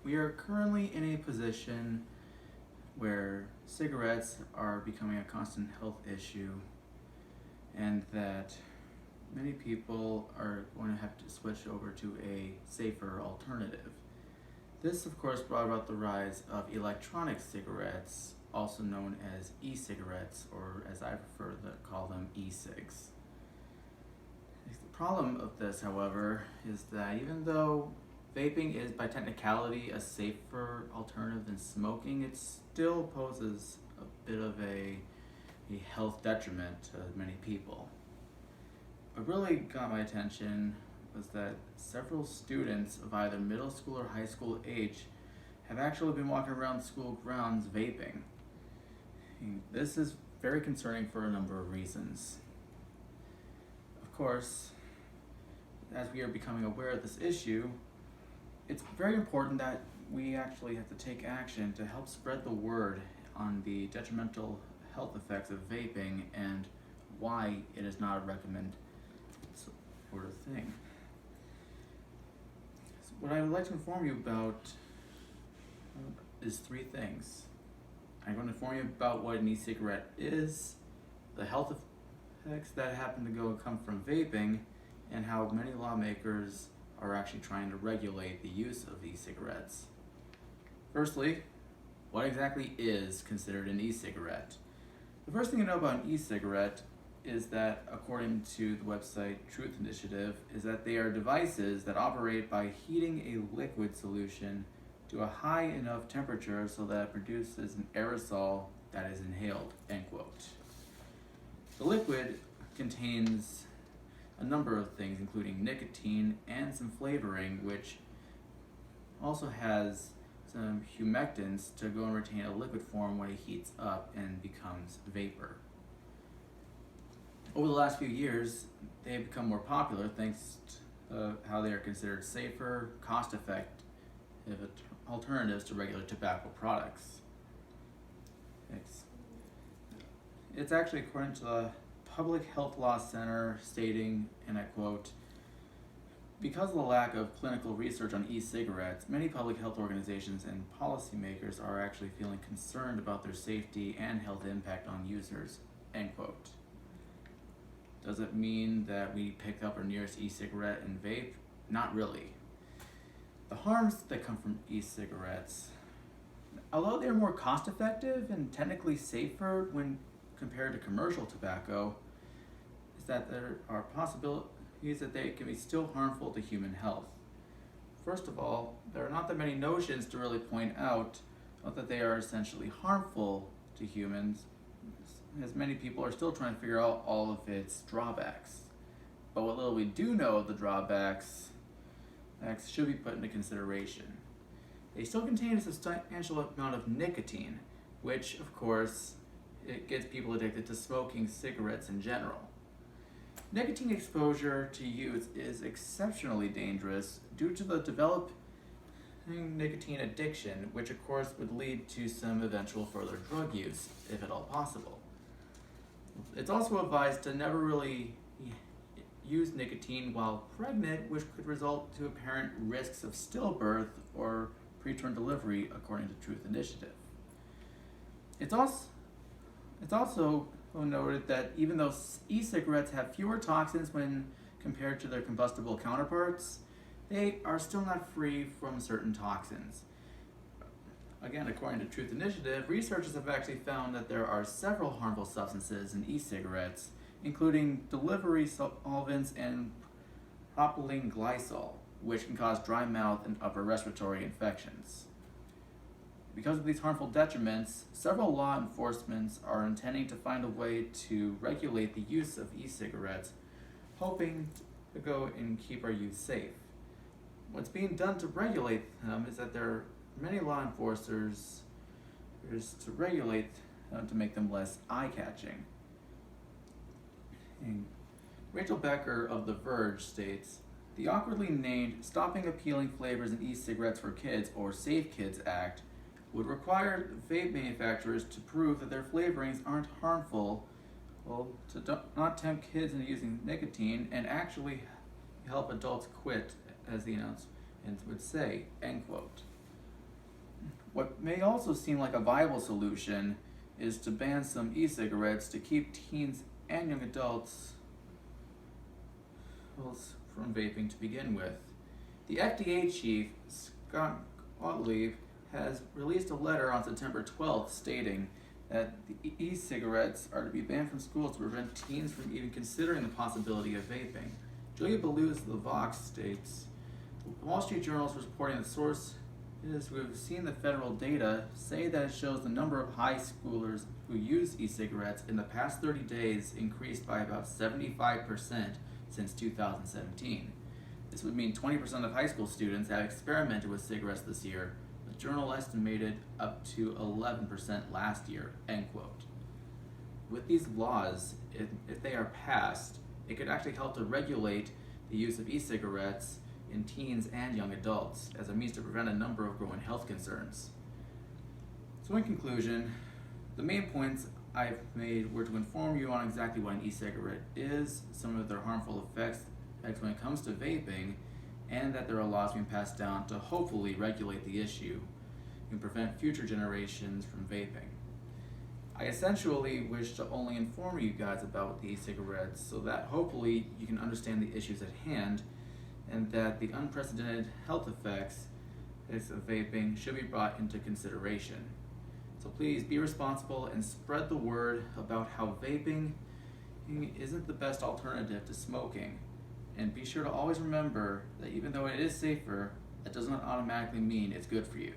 We are currently in a position where cigarettes are becoming a constant health issue, and that many people are going to have to switch over to a safer alternative. This, of course, brought about the rise of electronic cigarettes, also known as e-cigarettes, or as I prefer to call them, e-cigs. The problem of this, however, is that even though vaping is by technicality a safer alternative than smoking, it still poses a bit of a health detriment to many people. What really got my attention was that several students of either middle school or high school age have actually been walking around school grounds vaping. And this is very concerning for a number of reasons. Of course, as we are becoming aware of this issue, it's very important that we actually have to take action to help spread the word on the detrimental health effects of vaping and why it is not a recommended sort of thing. So what I would like to inform you about is three things. I'm going to inform you about what an e-cigarette is, the health effects that happen to come from vaping, and how many lawmakers are actually trying to regulate the use of e-cigarettes. Firstly, what exactly is considered an e-cigarette? The first thing to know about an e-cigarette is that, according to the website Truth Initiative, is that they are devices that operate by heating a liquid solution to a high enough temperature so that it produces an aerosol that is inhaled, end quote. The liquid contains a number of things, including nicotine and some flavoring, which also has some humectants to go and retain a liquid form when it heats up and becomes vapor. Over the last few years, they have become more popular thanks to how they are considered safer, cost-effective alternatives to regular tobacco products. It's actually according to the Public Health Law Center stating, and I quote, "Because of the lack of clinical research on e-cigarettes, many public health organizations and policymakers are actually feeling concerned about their safety and health impact on users," end quote. Does it mean that we pick up our nearest e-cigarette and vape? Not really. The harms that come from e-cigarettes, although they're more cost-effective and technically safer when compared to commercial tobacco, is that there are possibilities that they can be still harmful to human health. First of all, there are not that many notions to really point out that they are essentially harmful to humans, as many people are still trying to figure out all of its drawbacks. But what little we do know of the drawbacks should be put into consideration. They still contain a substantial amount of nicotine, which, of course, it gets people addicted to smoking cigarettes in general. Nicotine exposure to youth is exceptionally dangerous due to the developing nicotine addiction, which of course would lead to some eventual further drug use, if at all possible. It's also advised to never really use nicotine while pregnant, which could result to apparent risks of stillbirth or preterm delivery, according to Truth Initiative. It's also noted that even though e-cigarettes have fewer toxins when compared to their combustible counterparts, they are still not free from certain toxins. Again, according to Truth Initiative, researchers have actually found that there are several harmful substances in e-cigarettes, including delivery solvents and propylene glycol, which can cause dry mouth and upper respiratory infections. Because of these harmful detriments, several law enforcements are intending to find a way to regulate the use of e-cigarettes, hoping to go and keep our youth safe. What's being done to regulate them is that there are many law enforcers to regulate them to make them less eye-catching. And Rachel Becker of The Verge states, "The awkwardly named Stopping Appealing Flavors in E-Cigarettes for Kids, or Safe Kids Act, would require vape manufacturers to prove that their flavorings aren't harmful, to not tempt kids into using nicotine, and actually help adults quit, as the announcement would say," end quote. What may also seem like a viable solution is to ban some e-cigarettes to keep teens and young adults from vaping to begin with. The FDA chief, Scott Gottlieb, has released a letter on September 12th stating that the e-cigarettes are to be banned from schools to prevent teens from even considering the possibility of vaping. Julia Beluz of the Vox states, the Wall Street Journal is reporting that source is we've seen the federal data say that it shows the number of high schoolers who use e-cigarettes in the past 30 days increased by about 75% since 2017. This would mean 20% of high school students have experimented with cigarettes this year. The journal estimated up to 11% last year, end quote. With these laws, if they are passed, it could actually help to regulate the use of e-cigarettes in teens and young adults as a means to prevent a number of growing health concerns. So in conclusion, the main points I've made were to inform you on exactly what an e-cigarette is, some of their harmful effects when it comes to vaping, and that there are laws being passed down to hopefully regulate the issue and prevent future generations from vaping. I essentially wish to only inform you guys about the e-cigarettes so that hopefully you can understand the issues at hand and that the unprecedented health effects of vaping should be brought into consideration. So please be responsible and spread the word about how vaping isn't the best alternative to smoking. And be sure to always remember that even though it is safer, that does not automatically mean it's good for you.